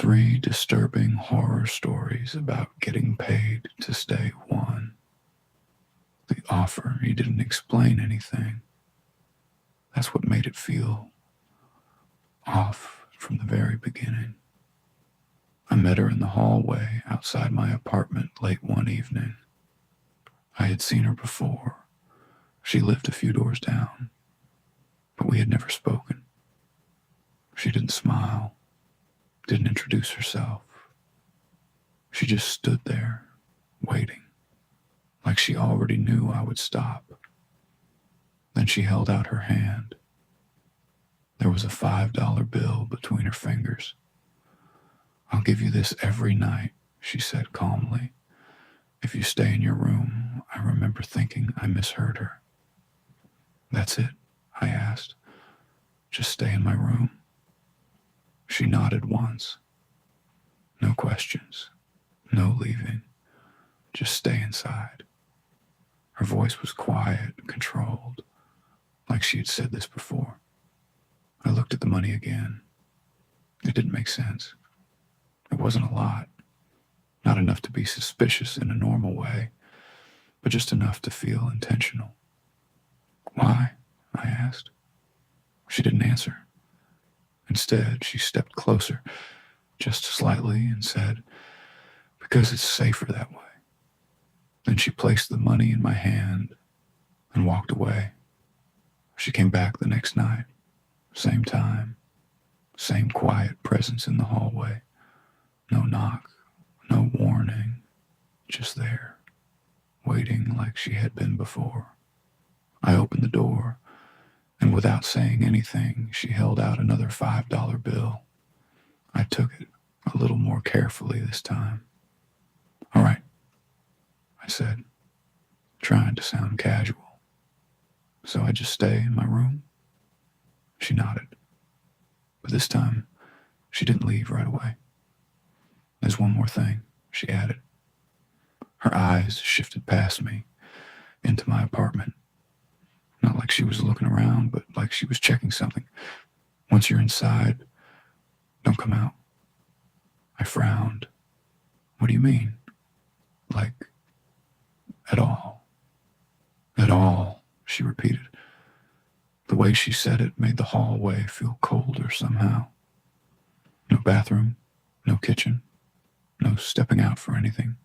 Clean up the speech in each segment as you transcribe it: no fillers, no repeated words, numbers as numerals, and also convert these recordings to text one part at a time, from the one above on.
3 disturbing horror stories about getting paid to stay. 1. The offer, he didn't explain anything. That's what made it feel off from the very beginning. I met her in the hallway outside my apartment late one evening. I had seen her before. She lived a few doors down, but we had never spoken. She didn't smile, didn't introduce herself. She just stood there, waiting, like she already knew I would stop. Then she held out her hand. There was a $5 bill between her fingers. "I'll give you this every night," she said calmly. "If you stay in your room." I remember thinking I misheard her. "That's it?" I asked. "Just stay in my room?" She nodded once. No questions, no leaving, just stay inside. Her voice was quiet, controlled, like she had said this before. I looked at the money again. It didn't make sense. It wasn't a lot, not enough to be suspicious in a normal way, but just enough to feel intentional. "Why?" I asked. She didn't answer. Instead, she stepped closer, just slightly, and said, "Because it's safer that way." Then she placed the money in my hand and walked away. She came back the next night, same time, same quiet presence in the hallway. No knock, no warning, just there, waiting like she had been before. I opened the door, and without saying anything, she held out another $5 bill. I took it a little more carefully this time. "All right," I said, trying to sound casual. "So I just stay in my room?" She nodded. But this time, she didn't leave right away. "There's one more thing," she added. Her eyes shifted past me, into my apartment. Not like she was looking around, but like she was checking something. "Once you're inside, don't come out." I frowned. "What do you mean?" "Like, at all." "At all," she repeated. The way she said it made the hallway feel colder somehow. "No bathroom, no kitchen, no stepping out for anything.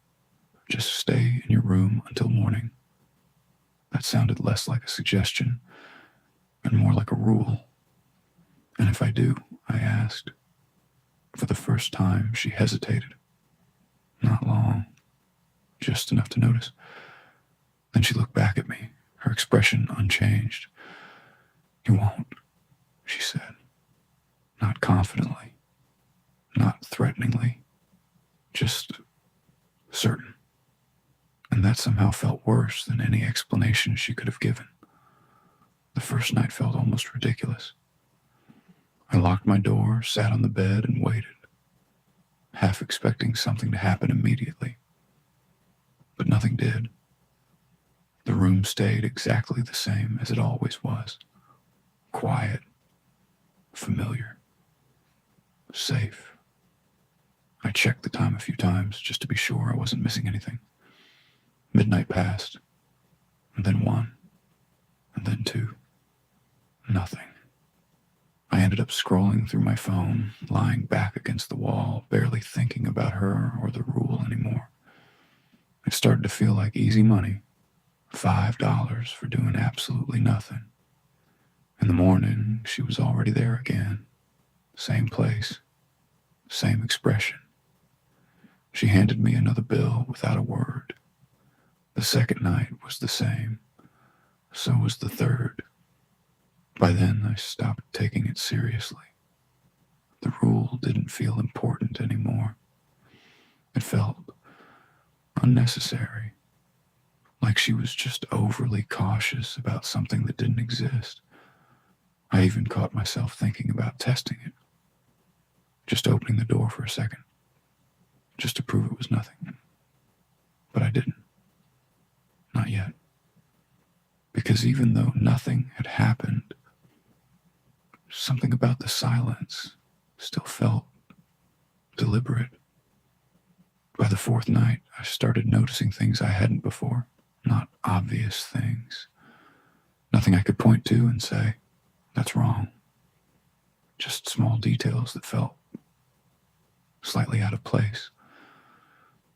Just stay in your room until morning." That sounded less like a suggestion and more like a rule. "And if I do?" I asked. For the first time, she hesitated. Not long, just enough to notice. Then she looked back at me, her expression unchanged. "You won't," she said. Not confidently, not threateningly, just certain. And that somehow felt worse than any explanation she could have given. The first night felt almost ridiculous. I locked my door, sat on the bed, and waited, half expecting something to happen immediately. But nothing did. The room stayed exactly the same as it always was. Quiet, familiar, safe. I checked the time a few times just to be sure I wasn't missing anything. Midnight passed, and then 1, and then 2. Nothing. I ended up scrolling through my phone, lying back against the wall, barely thinking about her or the rule anymore. It started to feel like easy money, $5 for doing absolutely nothing. In the morning, she was already there again. Same place, same expression. She handed me another bill without a word. The second night was the same. So was the third. By then, I stopped taking it seriously. The rule didn't feel important anymore. It felt unnecessary, like she was just overly cautious about something that didn't exist. I even caught myself thinking about testing it, just opening the door for a second, just to prove it was nothing. But I didn't. Not yet. Because even though nothing had happened, something about the silence still felt deliberate. By the fourth night, I started noticing things I hadn't before, not obvious things. Nothing I could point to and say, that's wrong. Just small details that felt slightly out of place.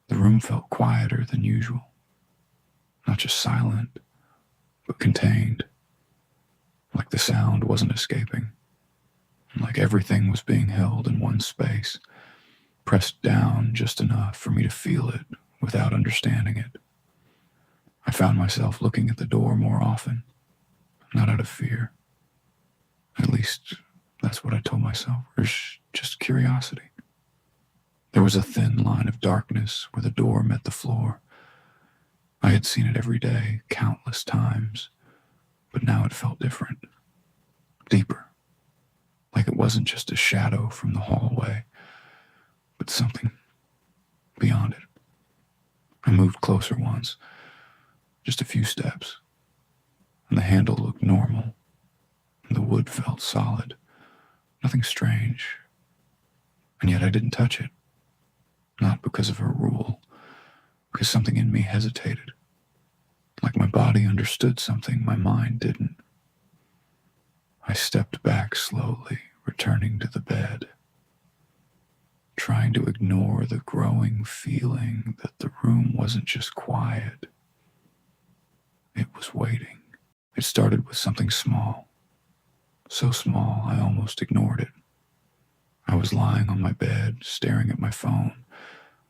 The room felt quieter than usual. Not just silent, but contained. Like the sound wasn't escaping. Like everything was being held in one space, pressed down just enough for me to feel it without understanding it. I found myself looking at the door more often, not out of fear. At least, that's what I told myself, or just curiosity. There was a thin line of darkness where the door met the floor. I had seen it every day, countless times, but now it felt different, deeper, like it wasn't just a shadow from the hallway, but something beyond it. I moved closer once, just a few steps, and the handle looked normal, and the wood felt solid, nothing strange, and yet I didn't touch it. Not because of a rule, because something in me hesitated. Like my body understood something my mind didn't. I stepped back slowly, returning to the bed, trying to ignore the growing feeling that the room wasn't just quiet. It was waiting. It started with something small, so small I almost ignored it. I was lying on my bed, staring at my phone,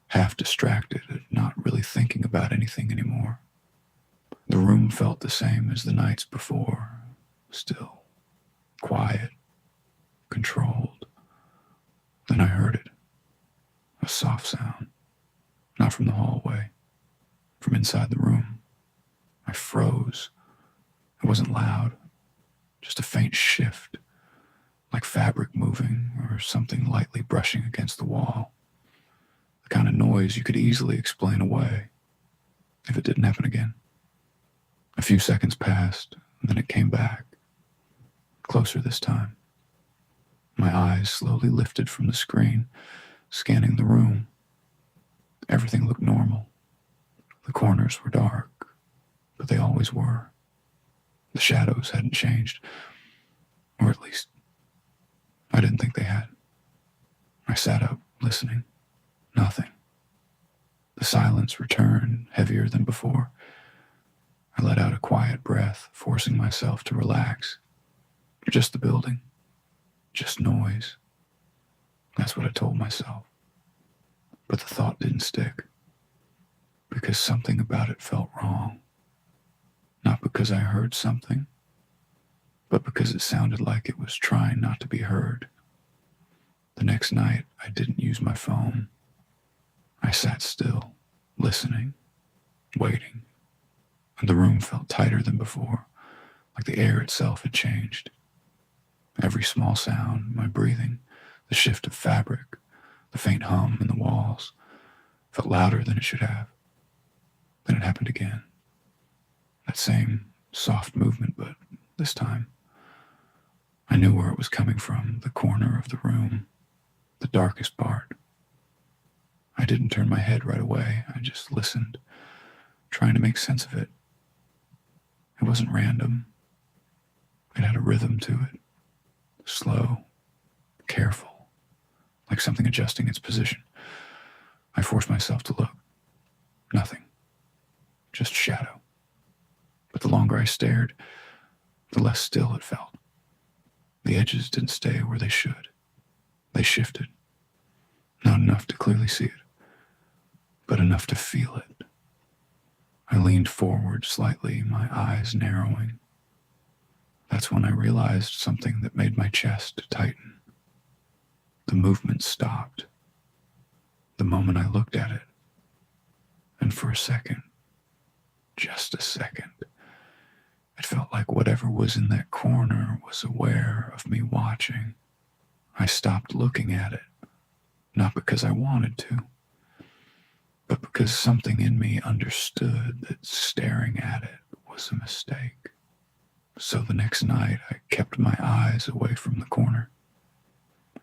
half distracted and not really thinking about anything anymore. The room felt the same as the nights before, still, quiet, controlled. Then I heard it, a soft sound, not from the hallway, from inside the room. I froze. It wasn't loud, just a faint shift, like fabric moving or something lightly brushing against the wall. The kind of noise you could easily explain away if it didn't happen again. A few seconds passed, and then it came back, closer this time. My eyes slowly lifted from the screen, scanning the room. Everything looked normal. The corners were dark, but they always were. The shadows hadn't changed, or at least I didn't think they had. I sat up, listening. Nothing. The silence returned, heavier than before. I let out a quiet breath, forcing myself to relax. Just the building. Just noise. That's what I told myself. But the thought didn't stick. Because something about it felt wrong. Not because I heard something, but because it sounded like it was trying not to be heard. The next night, I didn't use my phone. I sat still, listening, waiting, and the room felt tighter than before, like the air itself had changed. Every small sound, my breathing, the shift of fabric, the faint hum in the walls, felt louder than it should have. Then it happened again. That same soft movement, but this time, I knew where it was coming from, the corner of the room, the darkest part. I didn't turn my head right away. I just listened, trying to make sense of it. It wasn't random. It had a rhythm to it. Slow, careful, like something adjusting its position. I forced myself to look. Nothing. Just shadow. But the longer I stared, the less still it felt. The edges didn't stay where they should. They shifted. Not enough to clearly see it, but enough to feel it. I leaned forward slightly, my eyes narrowing. That's when I realized something that made my chest tighten. The movement stopped. The moment I looked at it. And for a second, just a second, it felt like whatever was in that corner was aware of me watching. I stopped looking at it, not because I wanted to, but because something in me understood that staring at it was a mistake. So the next night, I kept my eyes away from the corner.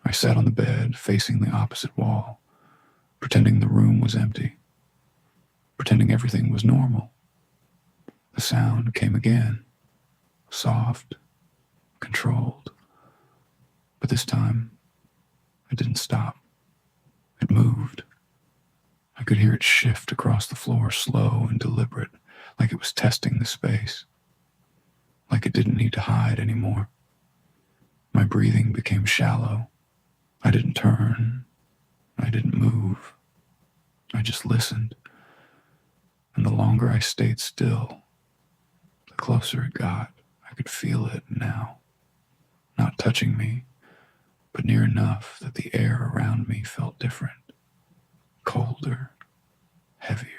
I sat on the bed, facing the opposite wall, pretending the room was empty, pretending everything was normal. The sound came again, soft, controlled, but this time it didn't stop. It moved. I could hear it shift across the floor, slow and deliberate, like it was testing the space, like it didn't need to hide anymore. My breathing became shallow. I didn't turn. I didn't move. I just listened. And the longer I stayed still, the closer it got. I could feel it now, not touching me, but near enough that the air around me felt different, colder, heavier.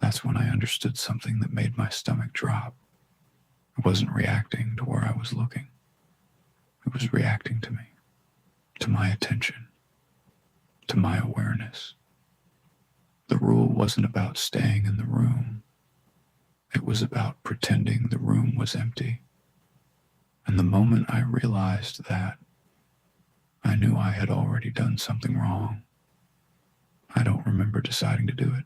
That's when I understood something that made my stomach drop. It wasn't reacting to where I was looking. It was reacting to me, to my attention, to my awareness. The rule wasn't about staying in the room. It was about pretending the room was empty. And the moment I realized that, I knew I had already done something wrong. I don't remember deciding to do it.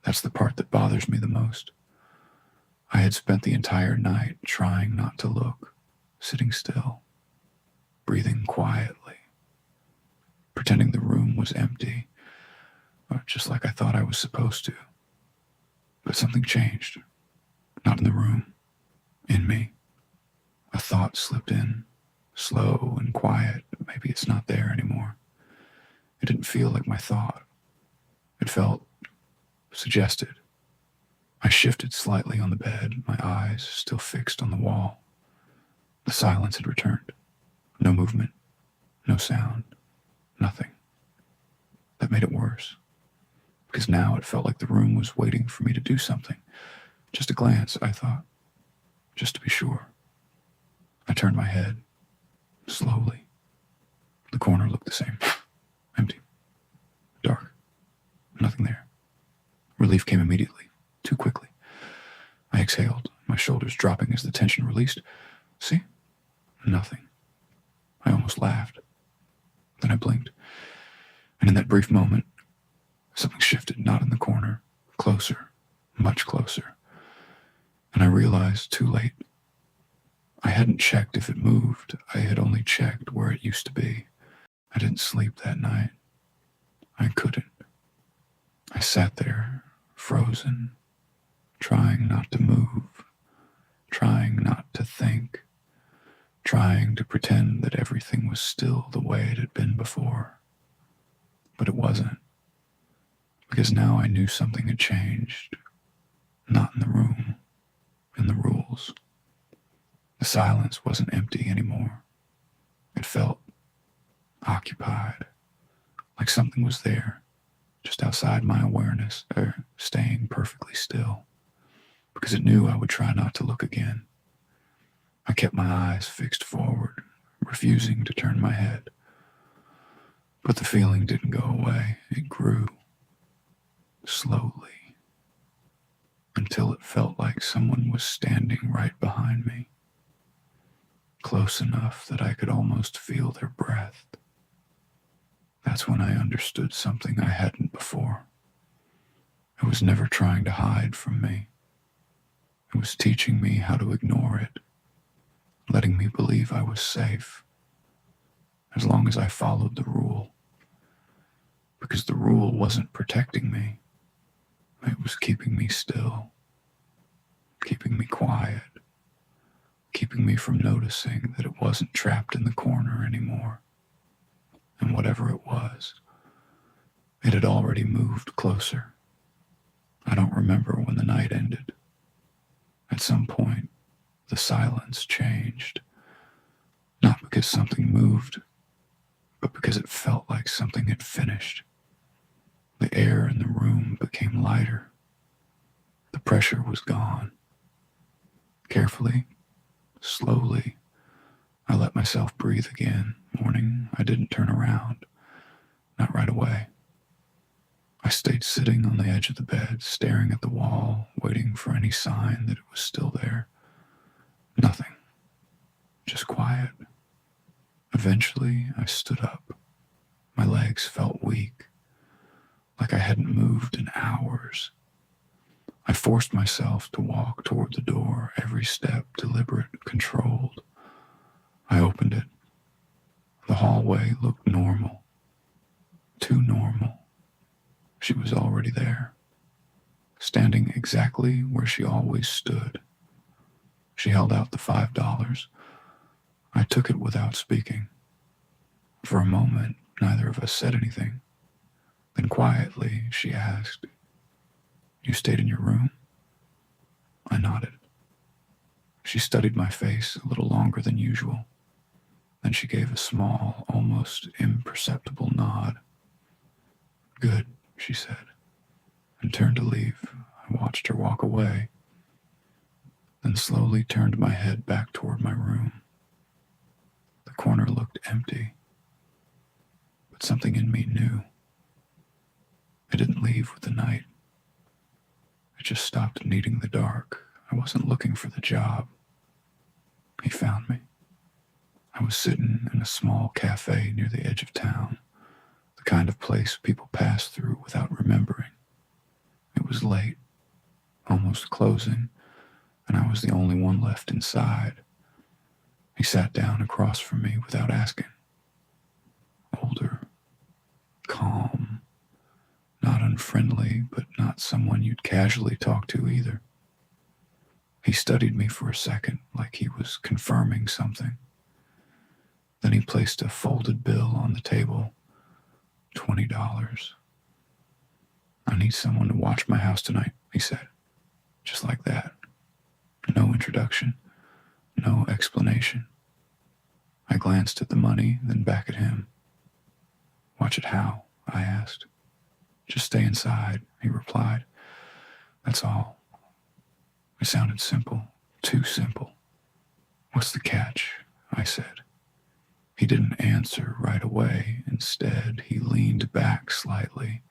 That's the part that bothers me the most. I had spent the entire night trying not to look, sitting still, breathing quietly, pretending the room was empty, or just like I thought I was supposed to. But something changed. Not in the room, in me. A thought slipped in, slow and quiet. Maybe it's not there anymore. It didn't feel like my thought. It felt suggested. I shifted slightly on the bed, my eyes still fixed on the wall. The silence had returned. No movement, no sound, nothing. That made it worse, because now it felt like the room was waiting for me to do something. Just a glance, I thought, just to be sure. I turned my head, slowly. The corner looked the same. Empty. Dark. Nothing there. Relief came immediately, too quickly. I exhaled, my shoulders dropping as the tension released. See? Nothing. I almost laughed. Then I blinked. And in that brief moment, something shifted, not in the corner, closer, much closer. And I realized too late. I hadn't checked if it moved. I had only checked where it used to be. I didn't sleep that night. I couldn't. I sat there, frozen, trying not to move, trying not to think, trying to pretend that everything was still the way it had been before. But it wasn't, because now I knew something had changed, not in the room, in the rules. The silence wasn't empty anymore. It felt occupied, like something was there, just outside my awareness, staying perfectly still, because it knew I would try not to look again. I kept my eyes fixed forward, refusing to turn my head. But the feeling didn't go away. It grew, slowly, until it felt like someone was standing right behind me, close enough that I could almost feel their breath. That's when I understood something I hadn't before. It was never trying to hide from me. It was teaching me how to ignore it, letting me believe I was safe, as long as I followed the rule. Because the rule wasn't protecting me. It was keeping me still, keeping me quiet, keeping me from noticing that it wasn't trapped in the corner anymore. And whatever it was, it had already moved closer. I don't remember when the night ended. At some point, the silence changed. Not because something moved, but because it felt like something had finished. The air in the room became lighter. The pressure was gone. Carefully, slowly, I let myself breathe again. Morning, I didn't turn around. Not right away. I stayed sitting on the edge of the bed, staring at the wall, waiting for any sign that it was still there. Nothing. Just quiet. Eventually, I stood up. My legs felt weak, like I hadn't moved in hours. I forced myself to walk toward the door, every step deliberate, controlled. I opened it. The hallway looked normal, too normal. She was already there, standing exactly where she always stood. She held out the $5. I took it without speaking. For a moment, neither of us said anything. Then quietly, she asked, "You stayed in your room?" I nodded. She studied my face a little longer than usual. Then she gave a small, almost imperceptible nod. "Good," she said, and turned to leave. I watched her walk away, then slowly turned my head back toward my room. The corner looked empty, but something in me knew. I didn't leave with the night. I just stopped needing the dark. I wasn't looking for the job. He found me. I was sitting in a small cafe near the edge of town, the kind of place people pass through without remembering. It was late, almost closing, and I was the only one left inside. He sat down across from me without asking. Older, calm, not unfriendly, but not someone you'd casually talk to either. He studied me for a second, like he was confirming something. Then he placed a folded bill on the table. $20. "I need someone to watch my house tonight," he said. Just like that. No introduction, no explanation. I glanced at the money, then back at him. "Watch it how?" I asked. "Just stay inside," he replied. "That's all." It sounded simple, too simple. "What's the catch?" I said. He didn't answer right away. Instead, he leaned back slightly,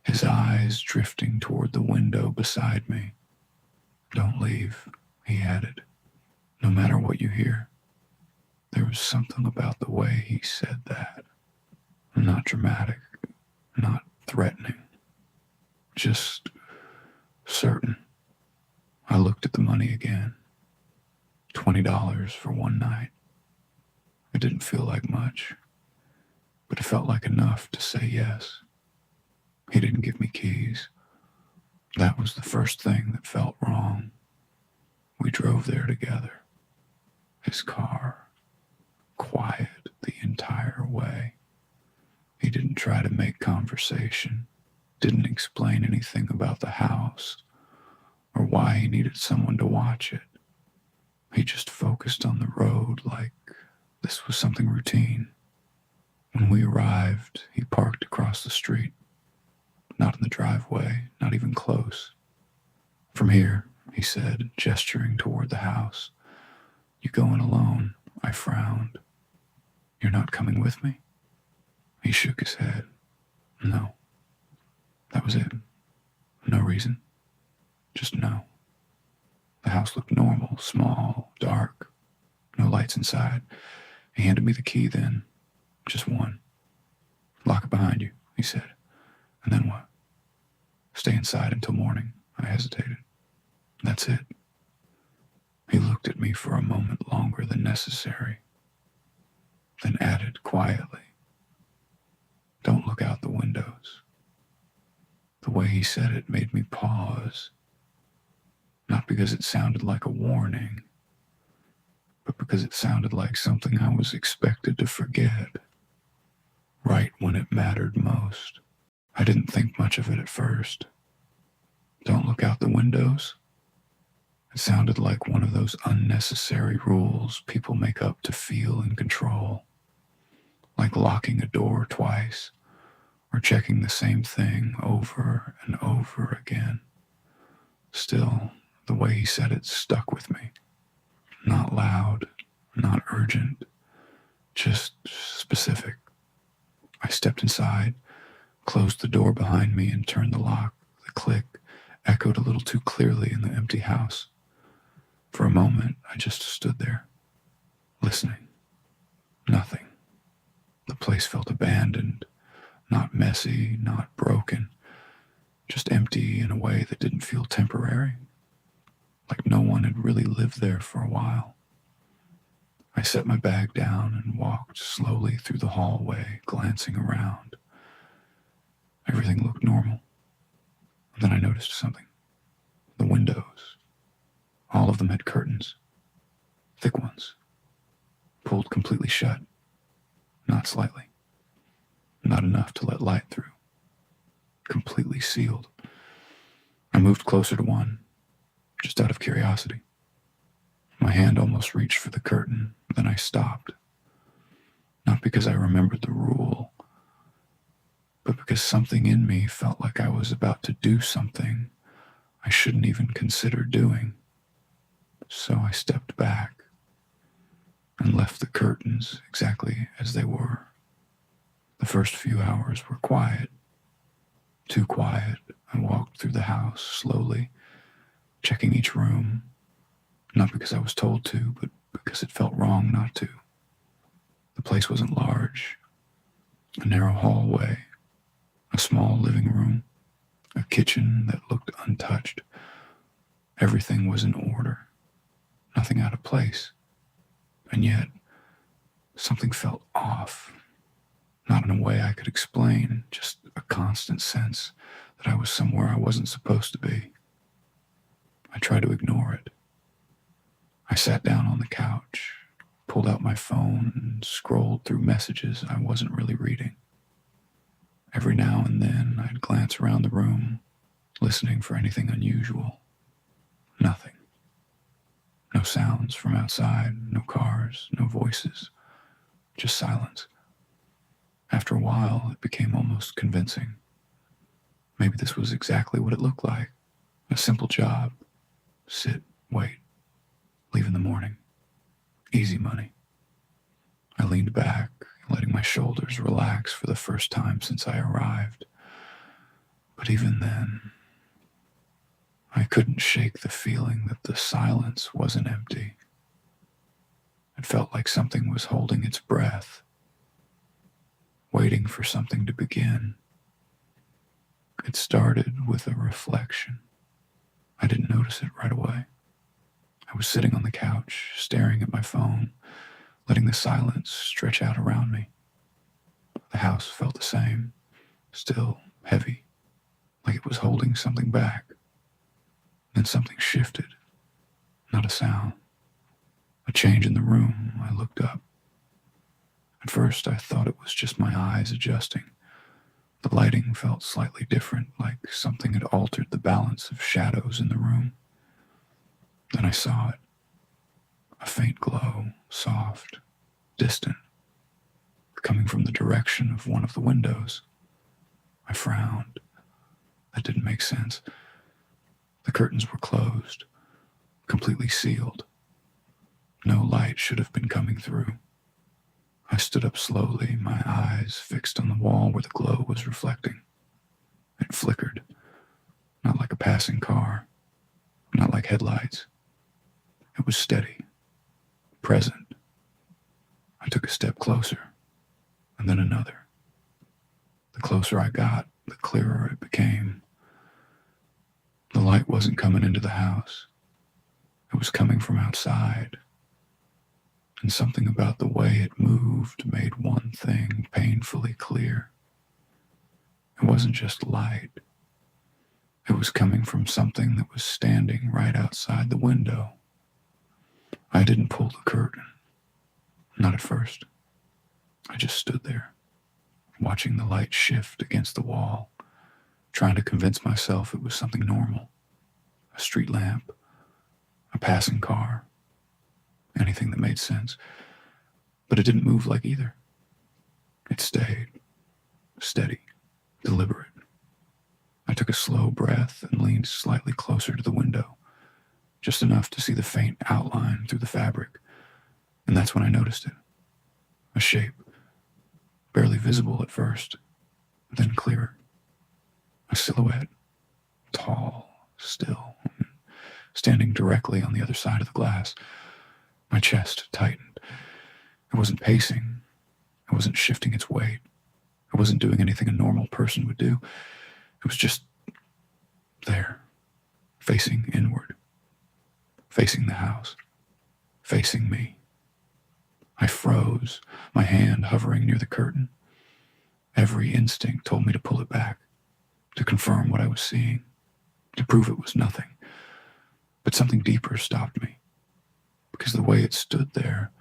his eyes drifting toward the window beside me. "Don't leave," he added, "no matter what you hear." There was something about the way he said that. Not dramatic, not threatening, just certain. I looked at the money again. $20 for one night. It didn't feel like much, but it felt like enough to say yes. He didn't give me keys. That was the first thing that felt wrong. We drove there together. His car, quiet the entire way. He didn't try to make conversation, didn't explain anything about the house or why he needed someone to watch it. He just focused on the road like this was something routine. When we arrived, he parked across the street. Not in the driveway, not even close. "From here," he said, gesturing toward the house. "You going alone?" I frowned. "You're not coming with me?" He shook his head. "No." That was it. No reason. Just no. The house looked normal, small, dark, no lights inside. He handed me the key then, just one. "Lock it behind you," he said. "And then what?" "Stay inside until morning." I hesitated. "That's it." He looked at me for a moment longer than necessary, then added quietly, "Don't look out the windows." The way he said it made me pause, not because it sounded like a warning, but because it sounded like something I was expected to forget, right when it mattered most. I didn't think much of it at first. Don't look out the windows? It sounded like one of those unnecessary rules people make up to feel in control, like locking a door twice or checking the same thing over and over again. Still, the way he said it stuck with me. Not loud, not urgent, just specific. I stepped inside, closed the door behind me, and turned the lock. The click echoed a little too clearly in the empty house. For a moment, I just stood there, listening. Nothing. The place felt abandoned, not messy, not broken, just empty in a way that didn't feel temporary, like no one had really lived there for a while. I set my bag down and walked slowly through the hallway, glancing around. Everything looked normal. And then I noticed something. The windows. All of them had curtains. Thick ones. Pulled completely shut. Not slightly. Not enough to let light through. Completely sealed. I moved closer to one, just out of curiosity. My hand almost reached for the curtain, then I stopped. Not because I remembered the rule, but because something in me felt like I was about to do something I shouldn't even consider doing. So I stepped back and left the curtains exactly as they were. The first few hours were quiet. Too quiet. I walked through the house slowly, checking each room, not because I was told to, but because it felt wrong not to. The place wasn't large. A narrow hallway, a small living room, a kitchen that looked untouched. Everything was in order, nothing out of place. And yet, something felt off. Not in a way I could explain, just a constant sense that I was somewhere I wasn't supposed to be. I tried to ignore it. I sat down on the couch, pulled out my phone, and scrolled through messages I wasn't really reading. Every now and then, I'd glance around the room, listening for anything unusual. Nothing. No sounds from outside, no cars, no voices, just silence. After a while, it became almost convincing. Maybe this was exactly what it looked like. A simple job. Sit, wait, leave in the morning. Easy money. I leaned back, letting my shoulders relax for the first time since I arrived. But even then, I couldn't shake the feeling that the silence wasn't empty. It felt like something was holding its breath, waiting for something to begin. It started with a reflection. I didn't notice it right away. I was sitting on the couch, staring at my phone, letting the silence stretch out around me. The house felt the same, still heavy, like it was holding something back. Then something shifted. Not a sound. A change in the room. I looked up. At first, I thought it was just my eyes adjusting. The lighting felt slightly different, like something had altered the balance of shadows in the room. Then I saw it. A faint glow, soft, distant, coming from the direction of one of the windows. I frowned. That didn't make sense. The curtains were closed, completely sealed. No light should have been coming through. I stood up slowly, my eyes fixed on the wall where the glow was reflecting. It flickered, not like a passing car, not like headlights. It was steady, present. I took a step closer, and then another. The closer I got, the clearer it became. The light wasn't coming into the house. It was coming from outside. And something about the way it moved made one thing painfully clear. It wasn't just light. It was coming from something that was standing right outside the window. I didn't pull the curtain. Not at first. I just stood there, watching the light shift against the wall, trying to convince myself it was something normal. A street lamp, a passing car, anything that made sense. But it didn't move like either. It stayed, steady, deliberate. I took a slow breath and leaned slightly closer to the window, just enough to see the faint outline through the fabric. And that's when I noticed it. A shape, barely visible at first, then clearer. A silhouette, tall, still, standing directly on the other side of the glass. My chest tightened. It wasn't pacing. I wasn't shifting its weight. I wasn't doing anything a normal person would do. It was just there, facing inward, facing the house, facing me. I froze, my hand hovering near the curtain. Every instinct told me to pull it back, to confirm what I was seeing, to prove it was nothing. But something deeper stopped me, because the way it stood there,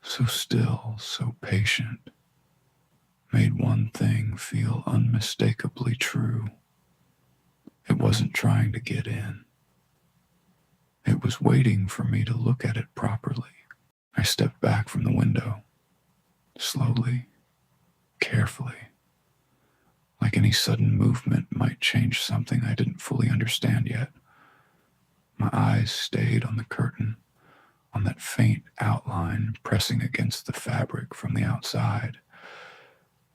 so still, so patient, made one thing feel unmistakably true. It wasn't trying to get in. It was waiting for me to look at it properly. I stepped back from the window, slowly, carefully, like any sudden movement might change something I didn't fully understand yet. My eyes stayed on the curtain, on that faint outline pressing against the fabric from the outside.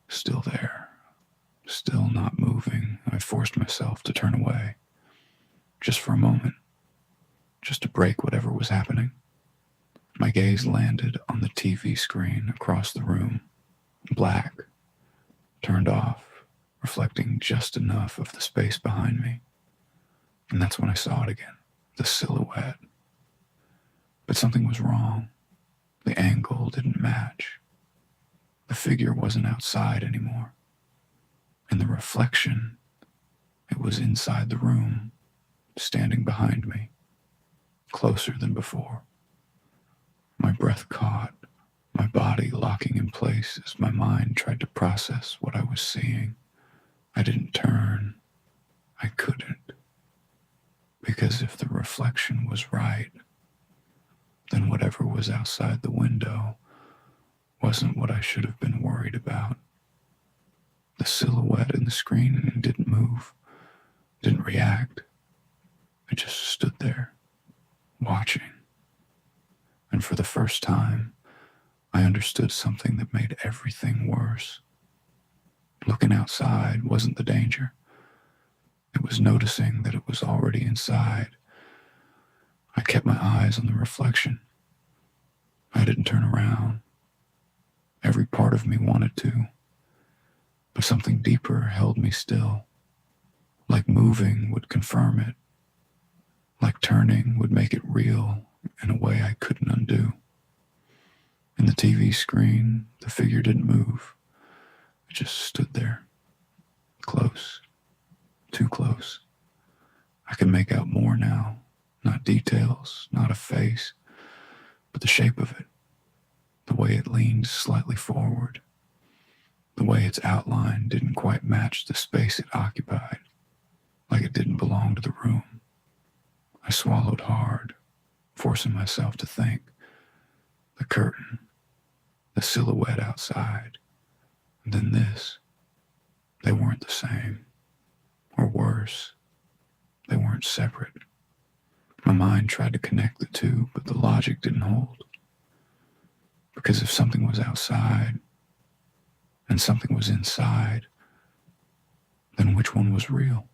Still there, still not moving. I forced myself to turn away, just for a moment, just to break whatever was happening. My gaze landed on the TV screen across the room, black, turned off, reflecting just enough of the space behind me. And that's when I saw it again, the silhouette. But something was wrong. The angle didn't match. The figure wasn't outside anymore. In the reflection, it was inside the room, standing behind me, closer than before. My breath caught, my body locking in place as my mind tried to process what I was seeing. I didn't turn. I couldn't. Because if the reflection was right, then whatever was outside the window wasn't what I should have been worried about. The silhouette in the screen didn't move, didn't react. It just stood there, watching. And for the first time, I understood something that made everything worse. Looking outside wasn't the danger. It was noticing that it was already inside. I kept my eyes on the reflection. I didn't turn around. Every part of me wanted to, but something deeper held me still. Like moving would confirm it. Like turning would make it real in a way I couldn't undo. In the TV screen, the figure didn't move. It just stood there, close, too close. I could make out more now, not details, not a face, but the shape of it, the way it leaned slightly forward, the way its outline didn't quite match the space it occupied, like it didn't belong to the room. I swallowed hard, forcing myself to think. The curtain, the silhouette outside, and then this. They weren't the same, or worse. They weren't separate. My mind tried to connect the two, but the logic didn't hold. Because if something was outside and something was inside, then which one was real?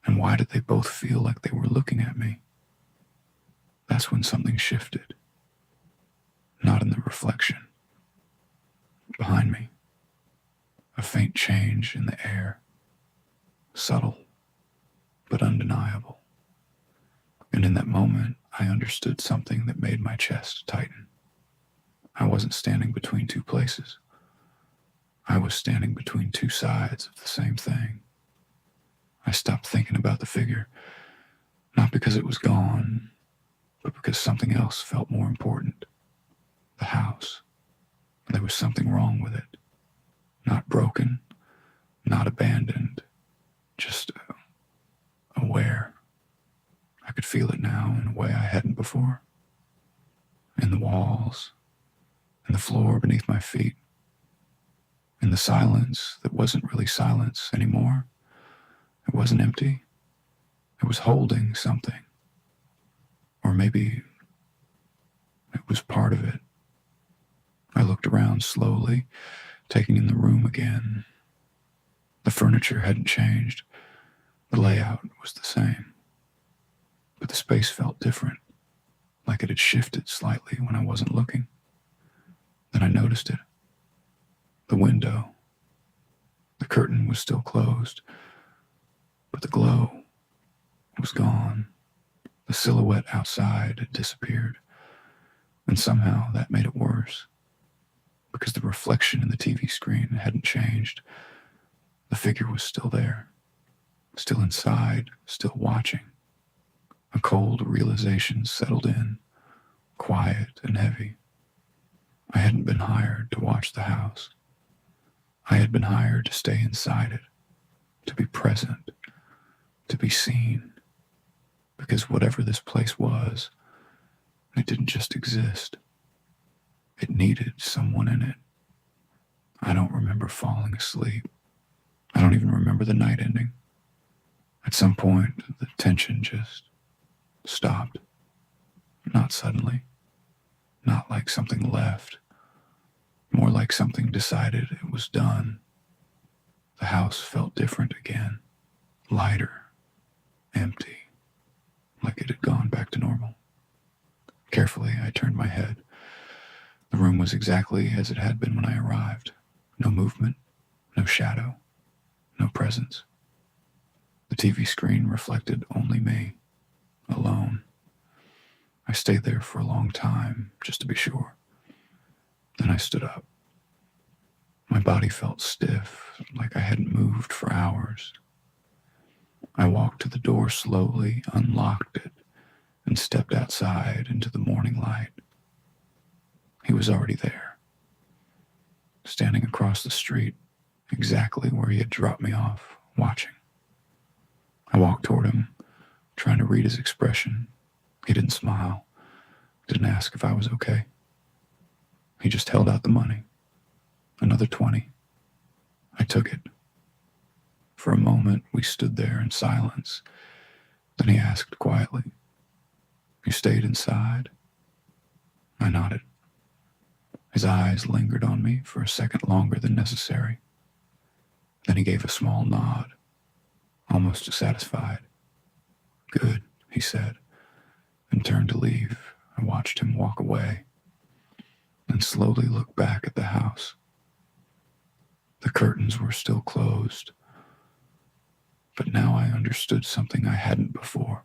And why did they both feel like they were looking at me? That's when something shifted. Not in the reflection. Behind me. A faint change in the air. Subtle, but undeniable. And in that moment, I understood something that made my chest tighten. I wasn't standing between two places. I was standing between two sides of the same thing. I stopped thinking about the figure, not because it was gone, but because something else felt more important. The house. There was something wrong with it. Not broken, not abandoned, just aware. I could feel it now in a way I hadn't before. In the walls, in the floor beneath my feet, in the silence that wasn't really silence anymore. It wasn't empty. It was holding something. Or maybe it was part of it. I looked around slowly, taking in the room again. The furniture hadn't changed. The layout was the same. But the space felt different, like it had shifted slightly when I wasn't looking. Then I noticed it. The window. The curtain was still closed, but the glow was gone. The silhouette outside had disappeared, and somehow that made it worse, because the reflection in the TV screen hadn't changed. The figure was still there, still inside, still watching. A cold realization settled in, quiet and heavy. I hadn't been hired to watch the house. I had been hired to stay inside it, to be present, to be seen, because whatever this place was, it didn't just exist. It needed someone in it. I don't remember falling asleep. I don't even remember the night ending. At some point, the tension just stopped. Not suddenly. Not like something left. More like something decided it was done. The house felt different again. Lighter. Empty. Like it had gone back to normal. Carefully, I turned my head. The room was exactly as it had been when I arrived. No movement, no shadow, no presence. The TV screen reflected only me, alone. I stayed there for a long time, just to be sure. Then I stood up. My body felt stiff, like I hadn't moved for hours. I walked to the door slowly, unlocked it, and stepped outside into the morning light. He was already there, standing across the street, exactly where he had dropped me off, watching. I walked toward him, trying to read his expression. He didn't smile, didn't ask if I was okay. He just held out the money. Another 20. I took it. For a moment, we stood there in silence. Then he asked quietly, "You stayed inside?" I nodded. His eyes lingered on me for a second longer than necessary. Then he gave a small nod, almost satisfied. "Good," he said, and turned to leave. I watched him walk away, and slowly looked back at the house. The curtains were still closed, but now I understood something I hadn't before.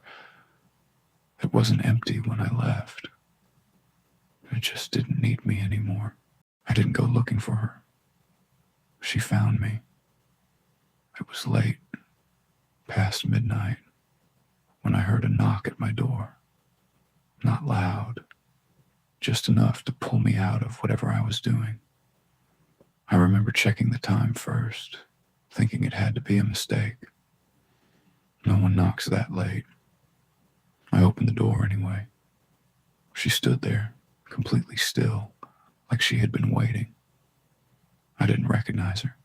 It wasn't empty when I left. It just didn't need me anymore. I didn't go looking for her. She found me. It was late, past midnight, when I heard a knock at my door. Not loud, just enough to pull me out of whatever I was doing. I remember checking the time first, thinking it had to be a mistake. No one knocks that late. I opened the door anyway. She stood there, completely still, like she had been waiting. I didn't recognize her.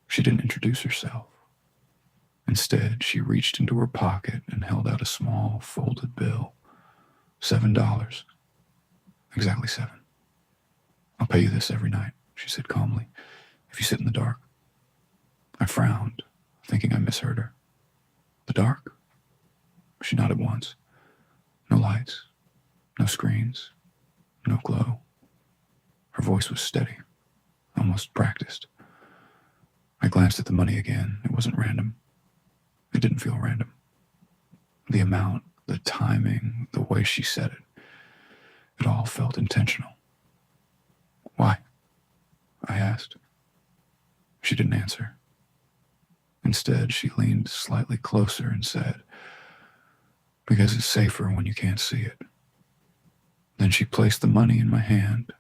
She didn't introduce herself. Instead, she reached into her pocket and held out a small, folded bill. $7. Exactly 7. "I'll pay you this every night," she said calmly, "if you sit in the dark." I frowned, thinking I misheard her. "The dark?" She nodded once. No lights, no screens, no glow. Her voice was steady, almost practiced. I glanced at the money again. It wasn't random. It didn't feel random. The amount, the timing, the way she said it, it all felt intentional. "Why?" I asked. She didn't answer. Instead, she leaned slightly closer and said, "Because it's safer when you can't see it." Then she placed the money in my hand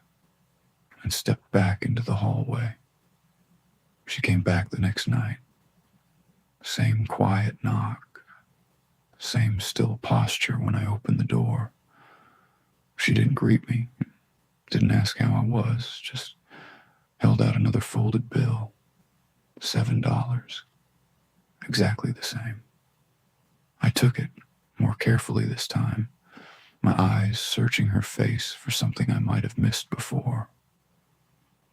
and stepped back into the hallway. She came back the next night. Same quiet knock, same still posture when I opened the door. She didn't greet me, didn't ask how I was, just held out another folded bill. $7. Exactly the same. I took it, more carefully this time, my eyes searching her face for something I might have missed before.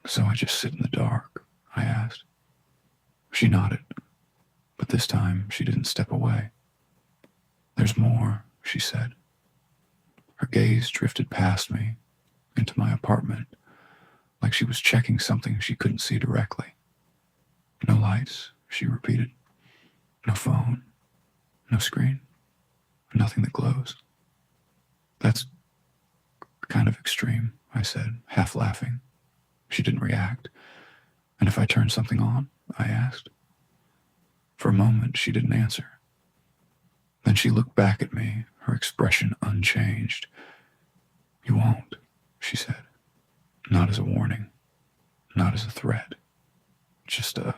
"So I just sit in the dark?" I asked. She nodded, but this time she didn't step away. "There's more," she said. Her gaze drifted past me, into my apartment, like she was checking something she couldn't see directly. No lights, she repeated. No phone, no screen, nothing that glows. That's kind of extreme, I said, half laughing. She didn't react. And if I turned something on? I asked. For a moment, she didn't answer. Then she looked back at me, her expression unchanged. You won't, she said. Not as a warning, not as a threat, just a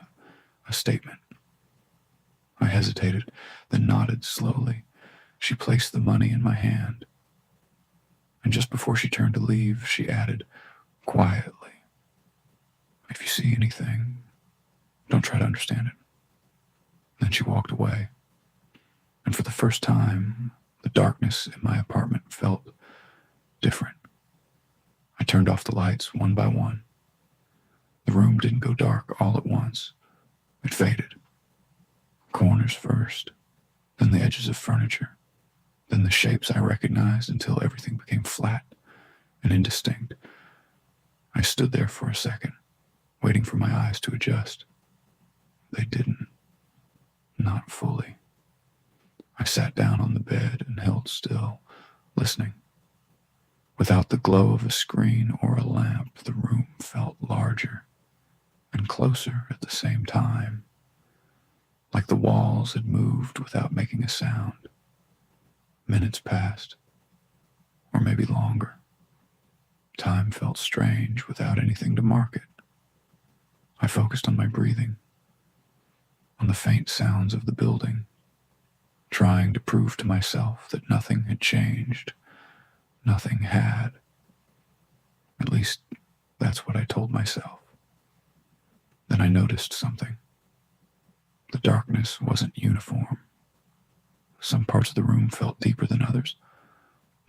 statement. I hesitated, then nodded slowly. She placed the money in my hand. And just before she turned to leave, she added, quietly, if you see anything, don't try to understand it. Then she walked away. And for the first time, the darkness in my apartment felt different. I turned off the lights one by one. The room didn't go dark all at once. It faded. Corners first, then the edges of furniture, then the shapes I recognized until everything became flat and indistinct. I stood there for a second, waiting for my eyes to adjust. They didn't. Not fully. I sat down on the bed and held still, listening. Without the glow of a screen or a lamp, the room felt larger and closer at the same time, like the walls had moved without making a sound. Minutes passed, or maybe longer. Time felt strange without anything to mark it. I focused on my breathing, on the faint sounds of the building, trying to prove to myself that nothing had changed. Nothing had. At least, that's what I told myself. Then I noticed something. The darkness wasn't uniform. Some parts of the room felt deeper than others,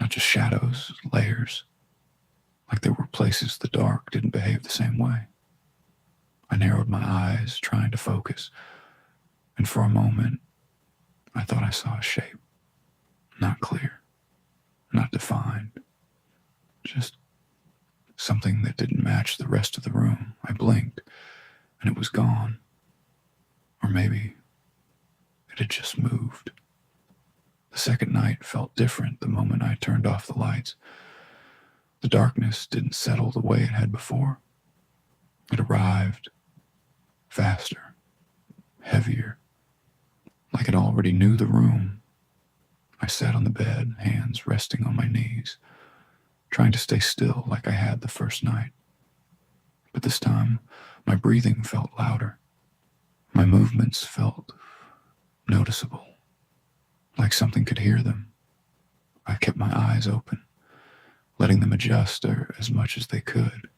not just shadows, layers, like there were places the dark didn't behave the same way. I narrowed my eyes, trying to focus, and for a moment, I thought I saw a shape. Not clear, not defined, just something that didn't match the rest of the room. I blinked, and it was gone. Or maybe it had just moved. The second night felt different the moment I turned off the lights. The darkness didn't settle the way it had before. It arrived, faster, heavier, like it already knew the room. I sat on the bed, hands resting on my knees, trying to stay still like I had the first night. But this time, my breathing felt louder. My movements felt noticeable, like something could hear them. I kept my eyes open, letting them adjust as much as they could.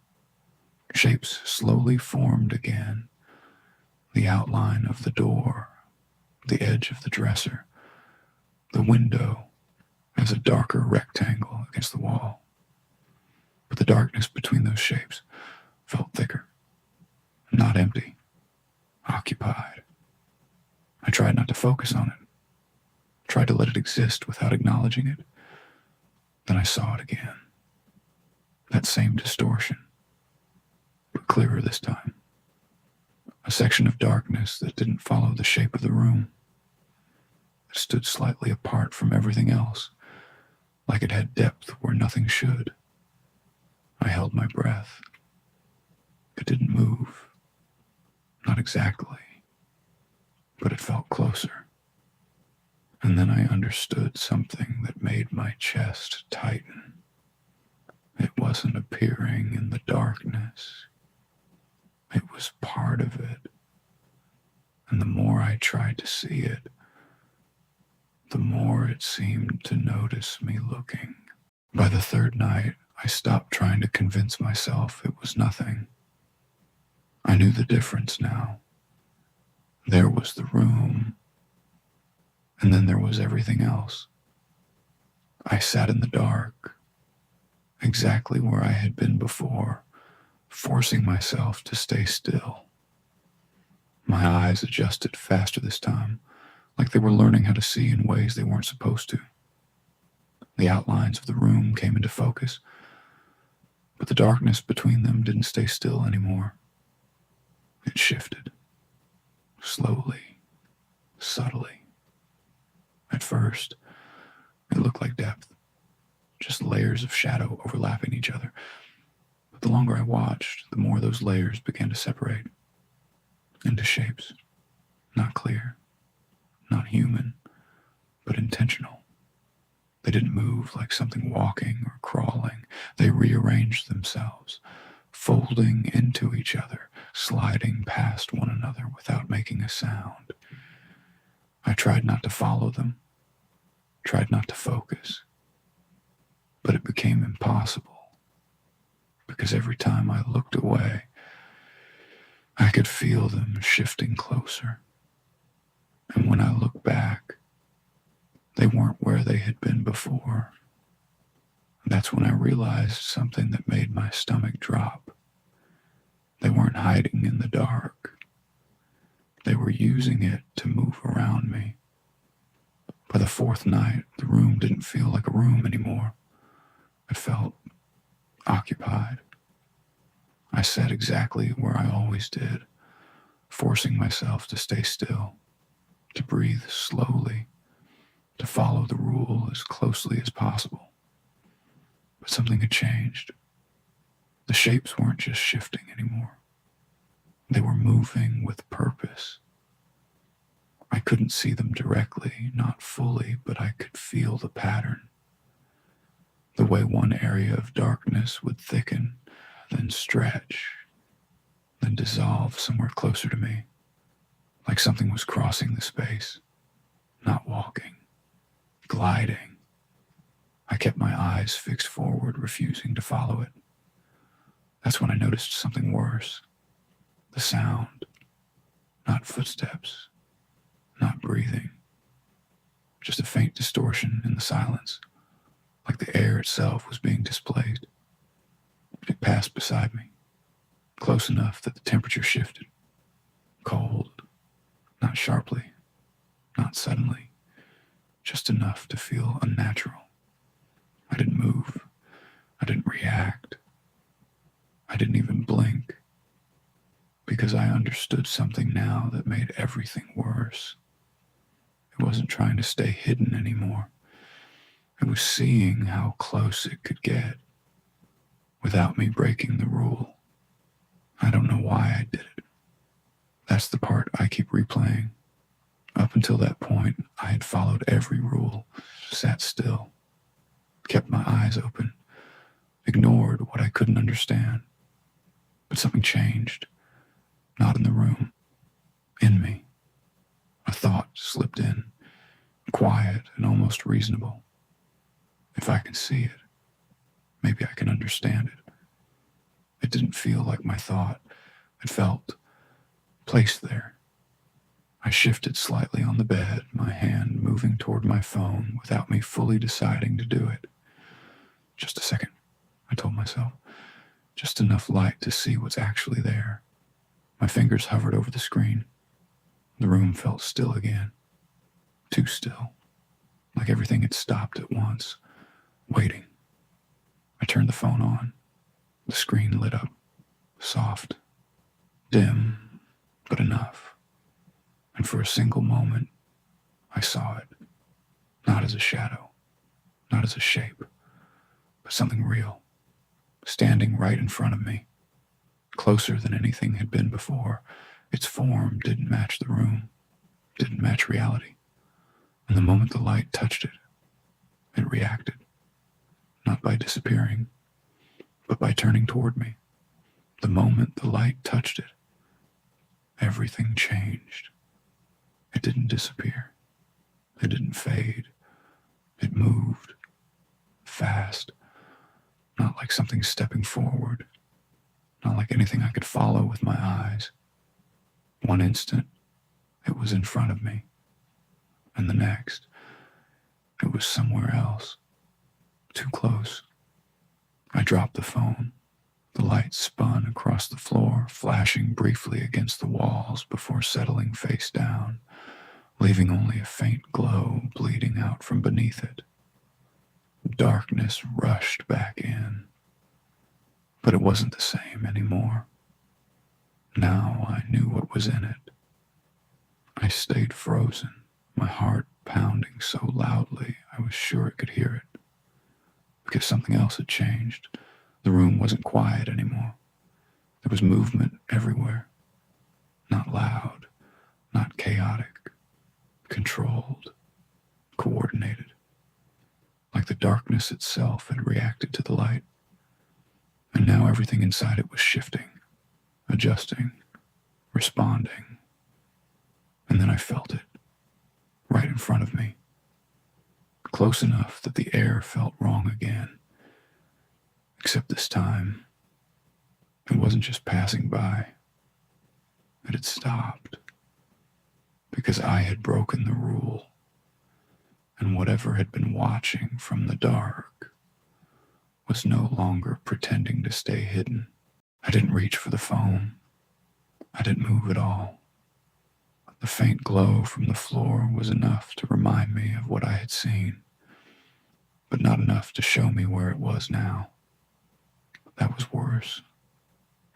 Shapes slowly formed again. The outline of the door, the edge of the dresser, the window as a darker rectangle against the wall. But the darkness between those shapes felt thicker, not empty, occupied. I tried not to focus on it, tried to let it exist without acknowledging it. Then I saw it again. That same distortion, but clearer this time. A section of darkness that didn't follow the shape of the room. It stood slightly apart from everything else, like it had depth where nothing should. I held my breath. It didn't move. Not exactly, but it felt closer. And then I understood something that made my chest tighten. It wasn't appearing in the darkness. It was part of it. And the more I tried to see it, the more it seemed to notice me looking. By the third night, I stopped trying to convince myself it was nothing. I knew the difference now. There was the room, and then there was everything else. I sat in the dark, exactly where I had been before, forcing myself to stay still. My eyes adjusted faster this time, like they were learning how to see in ways they weren't supposed to. The outlines of the room came into focus. But the darkness between them didn't stay still anymore. It shifted, slowly, subtly. At first, it looked like depth, just layers of shadow overlapping each other. But the longer I watched, the more those layers began to separate into shapes, not clear, not human, but intentional. They didn't move like something walking or crawling. They rearranged themselves, folding into each other, sliding past one another without making a sound. I tried not to follow them, tried not to focus, but it became impossible because every time I looked away, I could feel them shifting closer. And when I looked back, they weren't where they had been before. That's when I realized something that made my stomach drop. They weren't hiding in the dark. They were using it to move around me. By the fourth night, the room didn't feel like a room anymore. It felt occupied. I sat exactly where I always did, forcing myself to stay still, to breathe slowly, to follow the rule as closely as possible. But something had changed. The shapes weren't just shifting anymore. They were moving with purpose. I couldn't see them directly, not fully, but I could feel the pattern. The way one area of darkness would thicken, then stretch, then dissolve somewhere closer to me, like something was crossing the space, not walking, gliding. I kept my eyes fixed forward, refusing to follow it. That's when I noticed something worse. The sound. Not footsteps, not breathing. Just a faint distortion in the silence, like the air itself was being displaced. It passed beside me, close enough that the temperature shifted. Cold, not sharply, not suddenly, just enough to feel unnatural. I didn't move. I didn't react. I didn't even blink, because I understood something now that made everything worse. It wasn't trying to stay hidden anymore. It was seeing how close it could get without me breaking the rule. I don't know why I did it. That's the part I keep replaying. Up until that point, I had followed every rule, sat still, kept my eyes open, ignored what I couldn't understand. But something changed. Not in the room, in me. A thought slipped in, quiet and almost reasonable. If I can see it, maybe I can understand it. It didn't feel like my thought. It felt placed there. I shifted slightly on the bed, my hand moving toward my phone without me fully deciding to do it. Just a second, I told myself. Just enough light to see what's actually there. My fingers hovered over the screen. The room felt still again. Too still. Like everything had stopped at once, waiting. I turned the phone on. The screen lit up. Soft. Dim, but enough. And for a single moment, I saw it. Not as a shadow. Not as a shape. But something real. Standing right in front of me. Closer than anything had been before. Its form didn't match the room. Didn't match reality. And the moment the light touched it, it reacted. Not by disappearing, but by turning toward me. The moment the light touched it, everything changed. It didn't disappear. It didn't fade. It moved. Fast. Not like something stepping forward. Not like anything I could follow with my eyes. One instant, it was in front of me. And the next, it was somewhere else. Too close. I dropped the phone. The light spun across the floor, flashing briefly against the walls before settling face down, leaving only a faint glow bleeding out from beneath it. Darkness rushed back in. But it wasn't the same anymore. Now I knew what was in it. I stayed frozen, my heart pounding so loudly I was sure it could hear it, because something else had changed. The room wasn't quiet anymore. There was movement everywhere. Not loud, not chaotic, controlled, coordinated, like the darkness itself had reacted to the light. And now everything inside it was shifting, adjusting, responding. And then I felt it, right in front of me, close enough that the air felt wrong again. Except this time, it wasn't just passing by. It had stopped, because I had broken the rule, and whatever had been watching from the dark was no longer pretending to stay hidden. I didn't reach for the phone. I didn't move at all. The faint glow from the floor was enough to remind me of what I had seen, but not enough to show me where it was now. That was worse,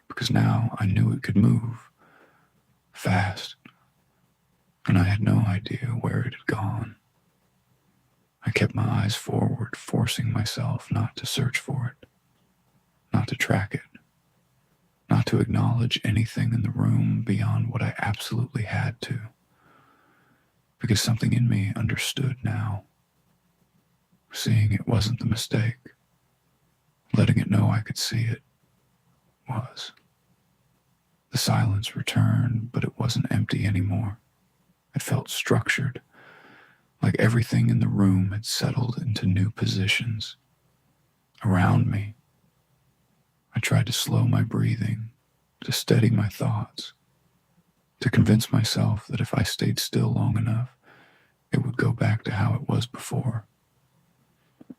because now I knew it could move, fast, and I had no idea where it had gone. I kept my eyes forward, forcing myself not to search for it, not to track it, not to acknowledge anything in the room beyond what I absolutely had to, because something in me understood now. Seeing it wasn't the mistake. Letting it know I could see it was. The silence returned, but it wasn't empty anymore. It felt structured, like everything in the room had settled into new positions. Around me, I tried to slow my breathing, to steady my thoughts, to convince myself that if I stayed still long enough, it would go back to how it was before.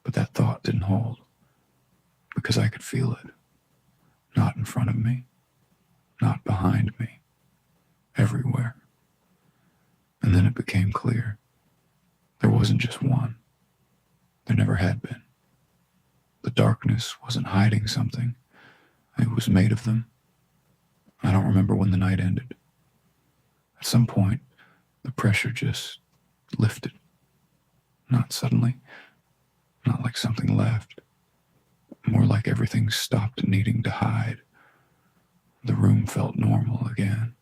But that thought didn't hold, because I could feel it. Not in front of me, not behind me, everywhere. And then it became clear. There wasn't just one. There never had been. The darkness wasn't hiding something. It was made of them. I don't remember when the night ended. At some point, the pressure just lifted. Not suddenly, not like something left. More like everything stopped needing to hide. The room felt normal again.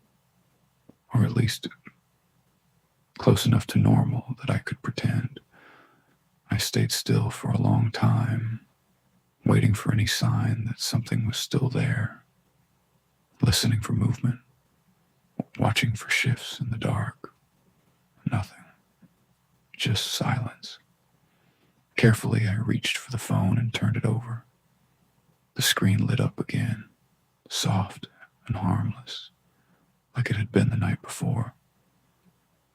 Or at least close enough to normal that I could pretend. I stayed still for a long time, waiting for any sign that something was still there, listening for movement, watching for shifts in the dark. Nothing. Just silence. Carefully, I reached for the phone and turned it over. The screen lit up again, soft and harmless, like it had been the night before.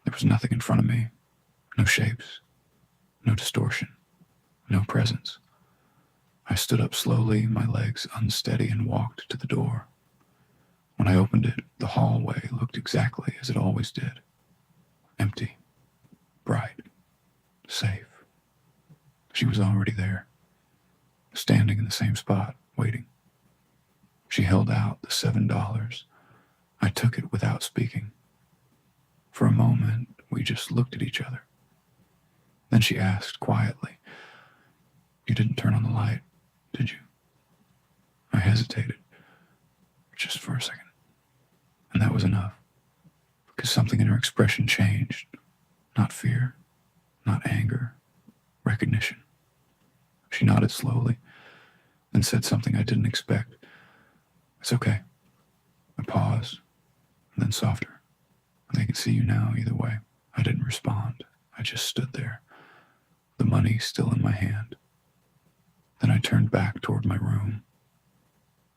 There was nothing in front of me, no shapes, no distortion, no presence. I stood up slowly, my legs unsteady, and walked to the door. When I opened it, the hallway looked exactly as it always did. Empty, bright, safe. She was already there, standing in the same spot, waiting. She held out the $7. I took it without speaking. For a moment, we just looked at each other. Then she asked quietly, "You didn't turn on the light, did you?" I hesitated, just for a second. And that was enough, because something in her expression changed. Not fear, not anger, recognition. She nodded slowly, then said something I didn't expect. "It's okay." I paused, and then softer. "They can see you now either way." I didn't respond. I just stood there, the money still in my hand. Then I turned back toward my room.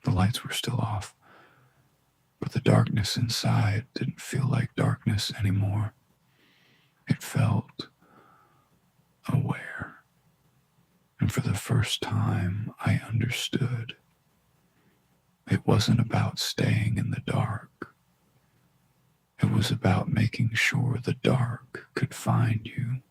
The lights were still off, but the darkness inside didn't feel like darkness anymore. It felt aware. And for the first time, I understood. It wasn't about staying in the dark. It was about making sure the dark could find you.